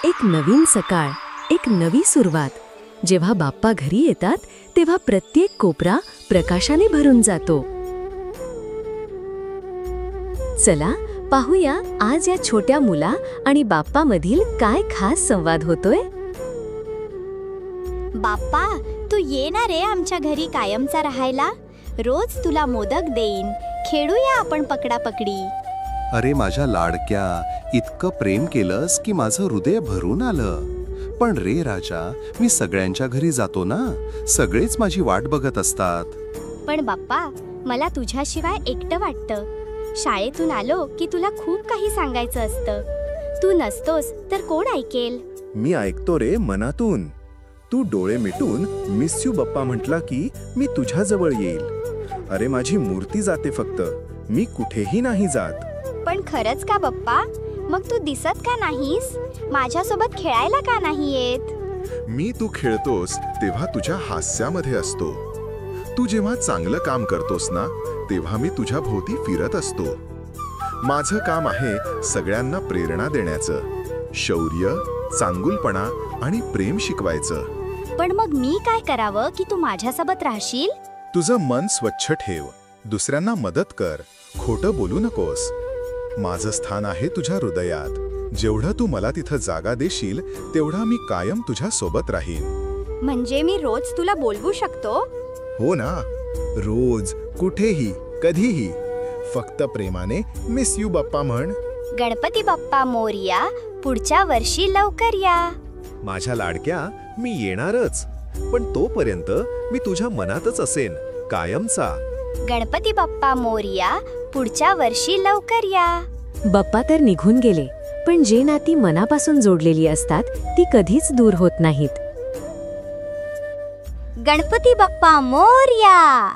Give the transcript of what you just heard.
एक नवीन सकाळ, एक नवी सुरुवात. जेव्हा बाप्पा घरी येतात तेव्हा प्रत्येक कोपरा प्रकाशाने भरून जातो. चला पाहूया आज या छोट्या मुला आणि बाप्पामधील काय खास संवाद होतोय. बाप्पा, तू ये ना रे आमच्या घरी कायमचा राहायला. रोज तुला मोदक देईन, खेळूया आपण पकडापकडी. अरे माझ्या लाडक्या, इतकं प्रेम केलंस की माझं हृदय भरून आलं. पण रे राजा, मी सगळ्यांच्या घरी जातो ना, सगळेच माझी वाट बघत असतात. पण बाप्पा, मला तुझ्याशिवाय एकटं वाटतं. शाळेतून आलो की तुला खूप काही सांगायचं असतं. तू नसतोस तर कोण ऐकेल? मी ऐकतो रे मनातून. तू डोळे मिटून मिस यू बाप्पा म्हटला की मी तुझ्याजवळ येईल. अरे माझी मूर्ती जाते फक्त, मी कुठेही नाही जात. पण खरंच का बाप्पा? मग तू दिसत का नाहीस? माझ्यासोबत खेळायला का नाही येत? मी तू खेळतोस तेव्हा तुझ्या हास्यामध्ये असतो. तू जेव्हा चांगलं काम करतोस ना, तेव्हा मी तुझ्या भोवती फिरत असतो. माझं काम आहे सगळ्यांना प्रेरणा देण्याचं, शौर्य, चांगुलपणा आणि प्रेम शिकवायचं. पण मग मी काय करावं की तू माझ्यासोबत राहशील? तुझं मन स्वच्छ ठेव, दुसऱ्यांना मदत कर, खोटं बोलू नकोस. माझं स्थान आहे तुझ्या हृदयात. जेवढं तू मला तिथं जागा देशील तेवढा मी कायम तुझ्या सोबत राहीन. म्हणजे मी रोज तुला बोलवू शकतो? हो ना, रोज, कुठेही, कधीही. फक्त प्रेमाने मिस यू बाप्पा म्हण. गणपती बाप्पा मोरया, पुढच्या वर्षी लवकर या. माझ्या लाडक्या, मी येणारच. पण तोपर्यंत मी तुझ्या मनातच असेन, कायमचा. गणपती बाप्पा मोरया, पुढच्या वर्षी लवकर या. बाप्पा तर निघून गेले, पण जे नाती मनापासून जोडलेली असतात ती कधीच दूर होत नाहीत. गणपती बाप्पा मोरया.